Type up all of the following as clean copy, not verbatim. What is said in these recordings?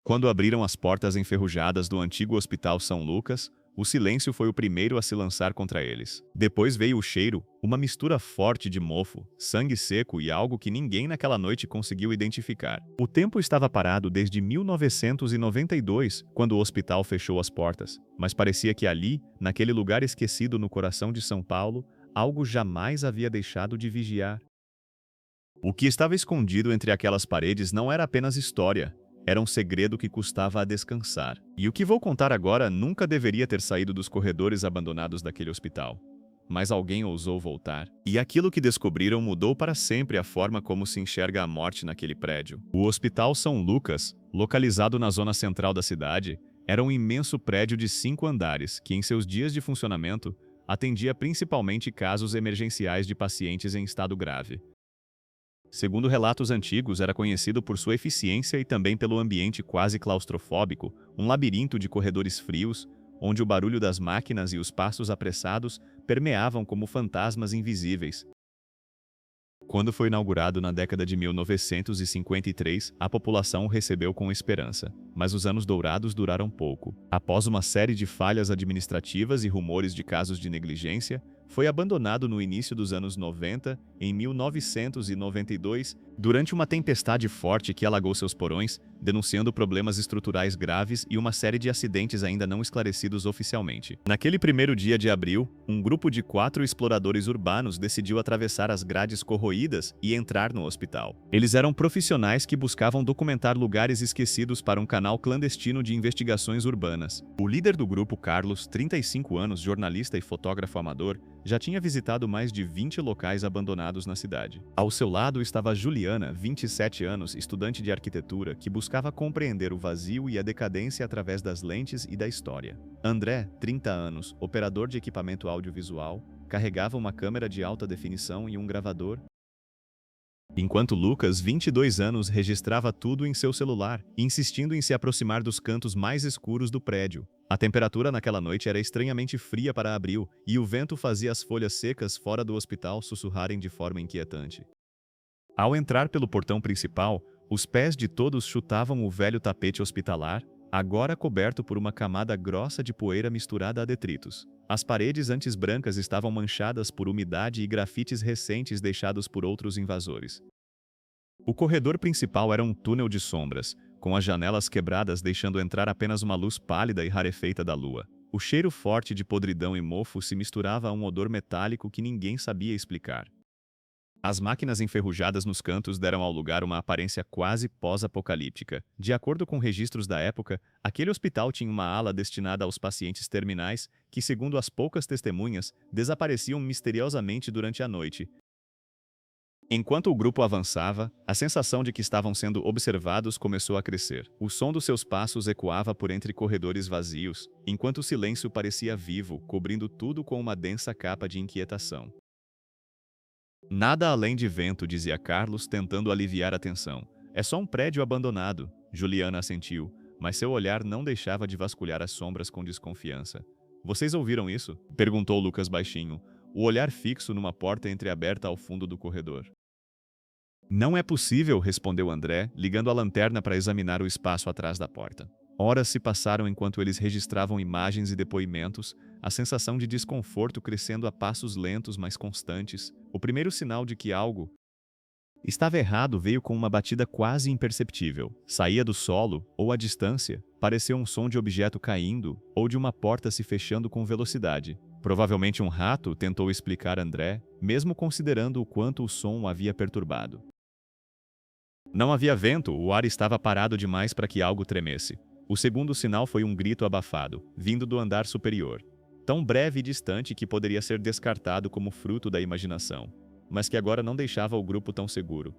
Quando abriram as portas enferrujadas do antigo Hospital São Lucas, o silêncio foi o primeiro a se lançar contra eles. Depois veio o cheiro, uma mistura forte de mofo, sangue seco e algo que ninguém naquela noite conseguiu identificar. O tempo estava parado desde 1992, quando o hospital fechou as portas, mas parecia que ali, naquele lugar esquecido no coração de São Paulo, algo jamais havia deixado de vigiar. O que estava escondido entre aquelas paredes não era apenas história. Era um segredo que custava a descansar. E o que vou contar agora nunca deveria ter saído dos corredores abandonados daquele hospital. Mas alguém ousou voltar. E aquilo que descobriram mudou para sempre a forma como se enxerga a morte naquele prédio. O Hospital São Lucas, localizado na zona central da cidade, era um imenso prédio de 5 andares que, em seus dias de funcionamento, atendia principalmente casos emergenciais de pacientes em estado grave. Segundo relatos antigos, era conhecido por sua eficiência e também pelo ambiente quase claustrofóbico, um labirinto de corredores frios, onde o barulho das máquinas e os passos apressados permeavam como fantasmas invisíveis. Quando foi inaugurado na década de 1953, a população o recebeu com esperança, mas os anos dourados duraram pouco. Após uma série de falhas administrativas e rumores de casos de negligência, foi abandonado no início dos anos 90, em 1992, durante uma tempestade forte que alagou seus porões, denunciando problemas estruturais graves e uma série de acidentes ainda não esclarecidos oficialmente. Naquele primeiro dia de abril, um grupo de 4 exploradores urbanos decidiu atravessar as grades corroídas e entrar no hospital. Eles eram profissionais que buscavam documentar lugares esquecidos para um canal clandestino de investigações urbanas. O líder do grupo, Carlos, 35 anos, jornalista e fotógrafo amador, já tinha visitado mais de 20 locais abandonados na cidade. Ao seu lado estava Juliana, 27 anos, estudante de arquitetura, que buscava compreender o vazio e a decadência através das lentes e da história. André, 30 anos, operador de equipamento audiovisual, carregava uma câmera de alta definição e um gravador, enquanto Lucas, 22 anos, registrava tudo em seu celular, insistindo em se aproximar dos cantos mais escuros do prédio. A temperatura naquela noite era estranhamente fria para abril, e o vento fazia as folhas secas fora do hospital sussurrarem de forma inquietante. Ao entrar pelo portão principal, os pés de todos chutavam o velho tapete hospitalar, agora coberto por uma camada grossa de poeira misturada a detritos. As paredes antes brancas estavam manchadas por umidade e grafites recentes deixados por outros invasores. O corredor principal era um túnel de sombras, com as janelas quebradas deixando entrar apenas uma luz pálida e rarefeita da lua. O cheiro forte de podridão e mofo se misturava a um odor metálico que ninguém sabia explicar. As máquinas enferrujadas nos cantos deram ao lugar uma aparência quase pós-apocalíptica. De acordo com registros da época, aquele hospital tinha uma ala destinada aos pacientes terminais que, segundo as poucas testemunhas, desapareciam misteriosamente durante a noite. Enquanto o grupo avançava, a sensação de que estavam sendo observados começou a crescer. O som dos seus passos ecoava por entre corredores vazios, enquanto o silêncio parecia vivo, cobrindo tudo com uma densa capa de inquietação. Nada além de vento, dizia Carlos, tentando aliviar a tensão. É só um prédio abandonado, Juliana assentiu, mas seu olhar não deixava de vasculhar as sombras com desconfiança. Vocês ouviram isso? Perguntou Lucas baixinho, o olhar fixo numa porta entreaberta ao fundo do corredor. Não é possível, respondeu André, ligando a lanterna para examinar o espaço atrás da porta. Horas se passaram enquanto eles registravam imagens e depoimentos, a sensação de desconforto crescendo a passos lentos mas constantes. O primeiro sinal de que algo estava errado veio com uma batida quase imperceptível. Saía do solo, ou à distância, pareceu um som de objeto caindo, ou de uma porta se fechando com velocidade. Provavelmente um rato, tentou explicar André, mesmo considerando o quanto o som o havia perturbado. Não havia vento, o ar estava parado demais para que algo tremesse. O segundo sinal foi um grito abafado, vindo do andar superior. Tão breve e distante que poderia ser descartado como fruto da imaginação, mas que agora não deixava o grupo tão seguro.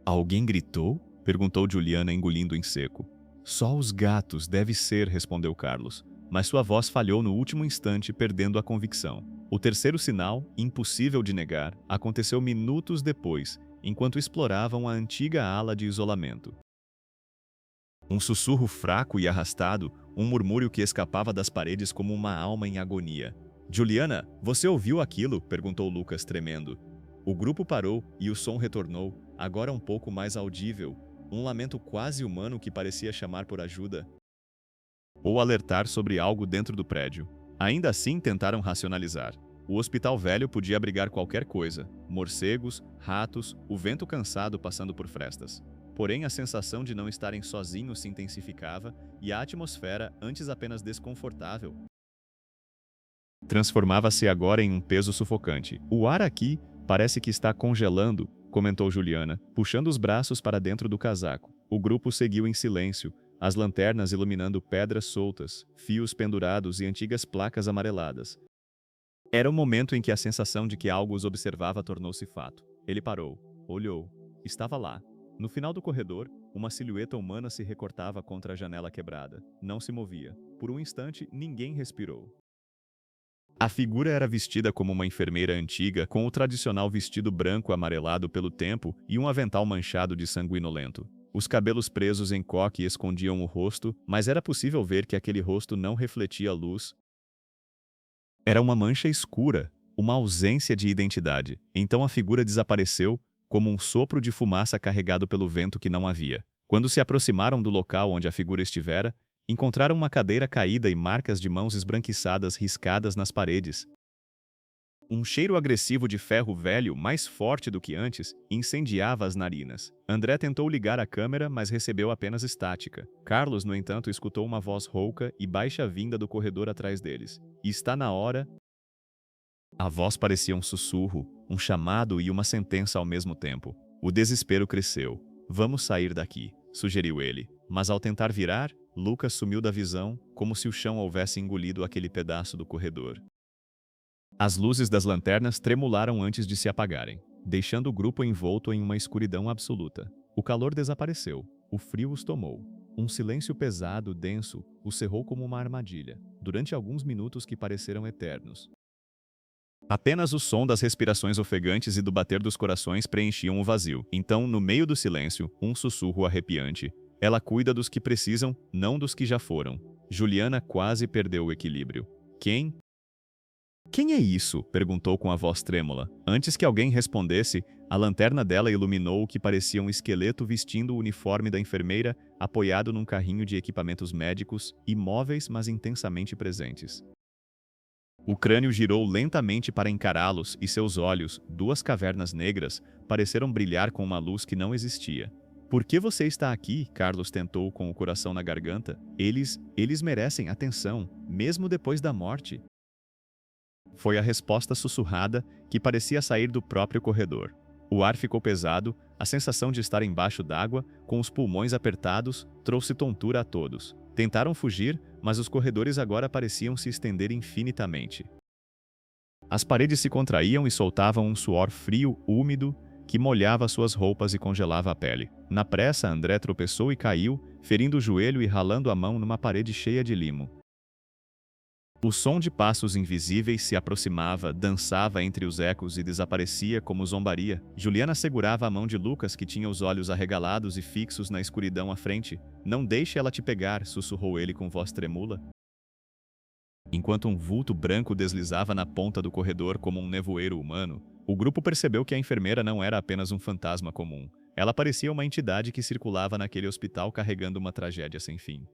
Alguém gritou? Perguntou Juliana, engolindo em seco. Só os gatos, deve ser, respondeu Carlos, mas sua voz falhou no último instante, perdendo a convicção. O terceiro sinal, impossível de negar, aconteceu minutos depois, enquanto exploravam a antiga ala de isolamento. Um sussurro fraco e arrastado, um murmúrio que escapava das paredes como uma alma em agonia. Juliana, você ouviu aquilo? Perguntou Lucas, tremendo. O grupo parou e o som retornou, agora um pouco mais audível, um lamento quase humano que parecia chamar por ajuda ou alertar sobre algo dentro do prédio. Ainda assim, tentaram racionalizar. O hospital velho podia abrigar qualquer coisa: morcegos, ratos, o vento cansado passando por frestas. Porém, a sensação de não estarem sozinhos se intensificava e a atmosfera, antes apenas desconfortável, transformava-se agora em um peso sufocante. O ar aqui parece que está congelando, comentou Juliana, puxando os braços para dentro do casaco. O grupo seguiu em silêncio, as lanternas iluminando pedras soltas, fios pendurados e antigas placas amareladas. Era o momento em que a sensação de que algo os observava tornou-se fato. Ele parou, olhou. Estava lá. No final do corredor, uma silhueta humana se recortava contra a janela quebrada. Não se movia. Por um instante, ninguém respirou. A figura era vestida como uma enfermeira antiga, com o tradicional vestido branco amarelado pelo tempo e um avental manchado de sanguinolento. Os cabelos presos em coque escondiam o rosto, mas era possível ver que aquele rosto não refletia luz. Era uma mancha escura, uma ausência de identidade. Então a figura desapareceu, como um sopro de fumaça carregado pelo vento que não havia. Quando se aproximaram do local onde a figura estivera, encontraram uma cadeira caída e marcas de mãos esbranquiçadas riscadas nas paredes. Um cheiro agressivo de ferro velho, mais forte do que antes, incendiava as narinas. André tentou ligar a câmera, mas recebeu apenas estática. Carlos, no entanto, escutou uma voz rouca e baixa vinda do corredor atrás deles. "Está na hora." A voz parecia um sussurro, um chamado e uma sentença ao mesmo tempo. O desespero cresceu. "Vamos sair daqui", sugeriu ele. Mas ao tentar virar, Lucas sumiu da visão, como se o chão houvesse engolido aquele pedaço do corredor. As luzes das lanternas tremularam antes de se apagarem, deixando o grupo envolto em uma escuridão absoluta. O calor desapareceu. O frio os tomou. Um silêncio pesado, denso, os cerrou como uma armadilha, durante alguns minutos que pareceram eternos. Apenas o som das respirações ofegantes e do bater dos corações preenchiam o vazio. Então, no meio do silêncio, um sussurro arrepiante. "Ela cuida dos que precisam, não dos que já foram." Juliana quase perdeu o equilíbrio. "Quem? Quem é isso?" perguntou com a voz trêmula. Antes que alguém respondesse, a lanterna dela iluminou o que parecia um esqueleto vestindo o uniforme da enfermeira, apoiado num carrinho de equipamentos médicos, imóveis mas intensamente presentes. O crânio girou lentamente para encará-los e seus olhos, duas cavernas negras, pareceram brilhar com uma luz que não existia. "Por que você está aqui?" Carlos tentou com o coração na garganta. Eles merecem atenção, mesmo depois da morte." Foi a resposta sussurrada que parecia sair do próprio corredor. O ar ficou pesado, a sensação de estar embaixo d'água, com os pulmões apertados, trouxe tontura a todos. Tentaram fugir, mas os corredores agora pareciam se estender infinitamente. As paredes se contraíam e soltavam um suor frio, úmido, que molhava suas roupas e congelava a pele. Na pressa, André tropeçou e caiu, ferindo o joelho e ralando a mão numa parede cheia de limo. O som de passos invisíveis se aproximava, dançava entre os ecos e desaparecia como zombaria. Juliana segurava a mão de Lucas, que tinha os olhos arregalados e fixos na escuridão à frente. "Não deixe ela te pegar", sussurrou ele com voz tremula. Enquanto um vulto branco deslizava na ponta do corredor como um nevoeiro humano, o grupo percebeu que a enfermeira não era apenas um fantasma comum. Ela parecia uma entidade que circulava naquele hospital carregando uma tragédia sem fim,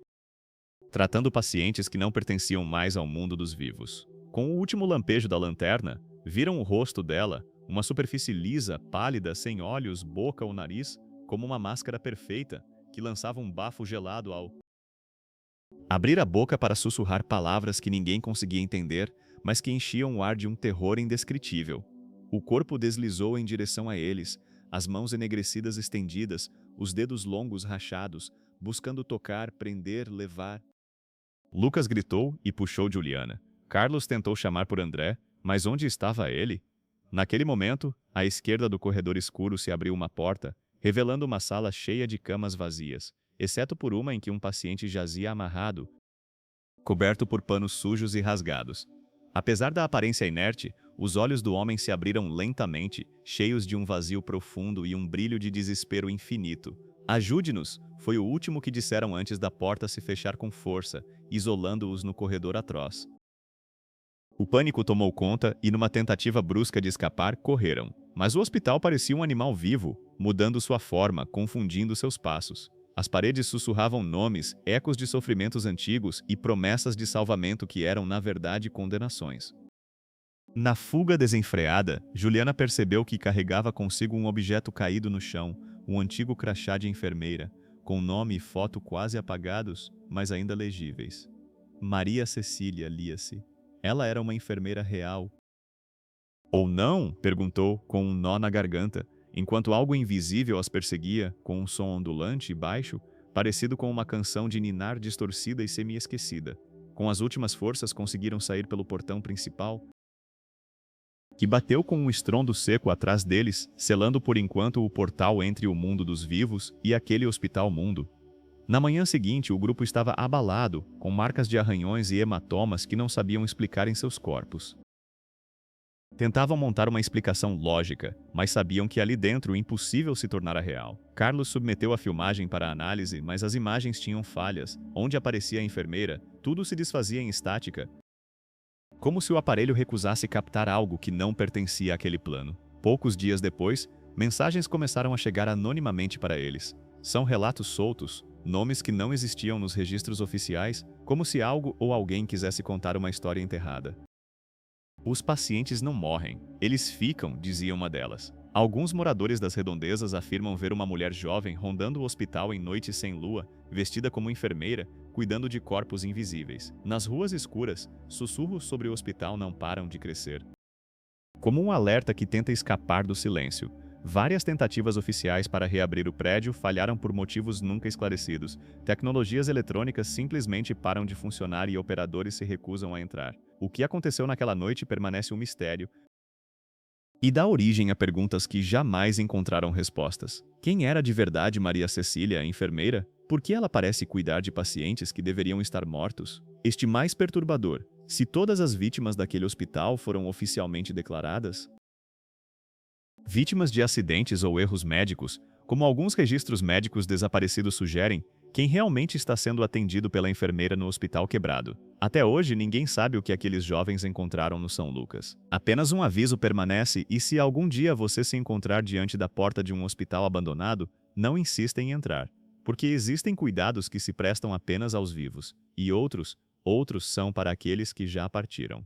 tratando pacientes que não pertenciam mais ao mundo dos vivos. Com o último lampejo da lanterna, viram o rosto dela, uma superfície lisa, pálida, sem olhos, boca ou nariz, como uma máscara perfeita, que lançava um bafo gelado ao abrir a boca para sussurrar palavras que ninguém conseguia entender, mas que enchiam o ar de um terror indescritível. O corpo deslizou em direção a eles, as mãos enegrecidas estendidas, os dedos longos rachados, buscando tocar, prender, levar. Lucas gritou e puxou Juliana. Carlos tentou chamar por André, mas onde estava ele? Naquele momento, à esquerda do corredor escuro se abriu uma porta, revelando uma sala cheia de camas vazias, exceto por uma em que um paciente jazia amarrado, coberto por panos sujos e rasgados. Apesar da aparência inerte, os olhos do homem se abriram lentamente, cheios de um vazio profundo e um brilho de desespero infinito. "Ajude-nos!" foi o último que disseram antes da porta se fechar com força, isolando-os no corredor atroz. O pânico tomou conta e, numa tentativa brusca de escapar, correram. Mas o hospital parecia um animal vivo, mudando sua forma, confundindo seus passos. As paredes sussurravam nomes, ecos de sofrimentos antigos e promessas de salvamento que eram, na verdade, condenações. Na fuga desenfreada, Juliana percebeu que carregava consigo um objeto caído no chão, um antigo crachá de enfermeira, com nome e foto quase apagados, mas ainda legíveis. Maria Cecília lia-se. Ela era uma enfermeira real. Ou não? Perguntou, com um nó na garganta, enquanto algo invisível as perseguia, com um som ondulante e baixo, parecido com uma canção de ninar distorcida e semi-esquecida. Com as últimas forças conseguiram sair pelo portão principal, que bateu com um estrondo seco atrás deles, selando por enquanto o portal entre o mundo dos vivos e aquele hospital-mundo. Na manhã seguinte, o grupo estava abalado, com marcas de arranhões e hematomas que não sabiam explicar em seus corpos. Tentavam montar uma explicação lógica, mas sabiam que ali dentro o impossível se tornara real. Carlos submeteu a filmagem para análise, mas as imagens tinham falhas. Onde aparecia a enfermeira, tudo se desfazia em estática, como se o aparelho recusasse captar algo que não pertencia àquele plano. Poucos dias depois, mensagens começaram a chegar anonimamente para eles. São relatos soltos, nomes que não existiam nos registros oficiais, como se algo ou alguém quisesse contar uma história enterrada. Os pacientes não morrem, eles ficam, dizia uma delas. Alguns moradores das redondezas afirmam ver uma mulher jovem rondando o hospital em noites sem lua, vestida como enfermeira, cuidando de corpos invisíveis. Nas ruas escuras, sussurros sobre o hospital não param de crescer. Como um alerta que tenta escapar do silêncio. Várias tentativas oficiais para reabrir o prédio falharam por motivos nunca esclarecidos. Tecnologias eletrônicas simplesmente param de funcionar e operadores se recusam a entrar. O que aconteceu naquela noite permanece um mistério e dá origem a perguntas que jamais encontraram respostas. Quem era de verdade Maria Cecília, a enfermeira? Por que ela parece cuidar de pacientes que deveriam estar mortos? Este mais perturbador, se todas as vítimas daquele hospital foram oficialmente declaradas vítimas de acidentes ou erros médicos, como alguns registros médicos desaparecidos sugerem, quem realmente está sendo atendido pela enfermeira no hospital quebrado? Até hoje, ninguém sabe o que aqueles jovens encontraram no São Lucas. Apenas um aviso permanece e se algum dia você se encontrar diante da porta de um hospital abandonado, não insista em entrar, porque existem cuidados que se prestam apenas aos vivos, e outros são para aqueles que já partiram.